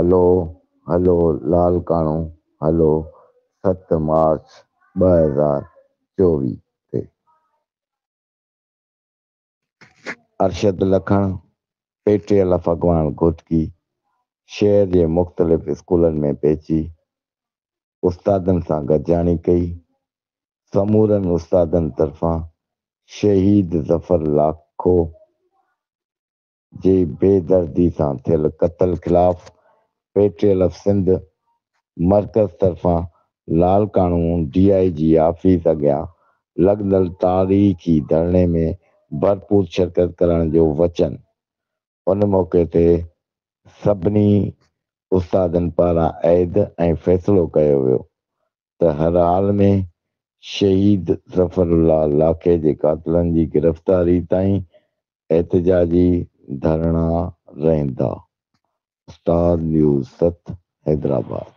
हलो हलो लाल काणो हलो 7 मार्च 2024 ते अरशद लखण पेटियल अफ़ग़ान घुटकी शहर जे मुख़्तलिफ़ स्कूलनि में पहुची उस्तादनि सां गॾिजाणी कई। समूरनि उस्तादनि तरफ़ां शहीद ज़फ़र लाखो जे बेदर्दी सां थियल क़त्ल ख़िलाफ़ पेट्रियल सिंध मर्कज़ तरफ़ां लाल कानून DIG ऑफिस अॻियां लॻंदड़ तारीख़ी धरणे में भरपूर शिरकत करण जो वचन। उन मौक़े ते सभिनी उस्तादनि पारां ऐद ऐं फ़ैसिलो कयो वियो त हर हाल में शहीद ज़फ़रुल्लाह लाखे जे क़ातिलनि जी गिरफ़्तारी ताईं एहतिजाजी धरणा रहंदा। उस्ताद न्यूज़ 7 हैदराबाद।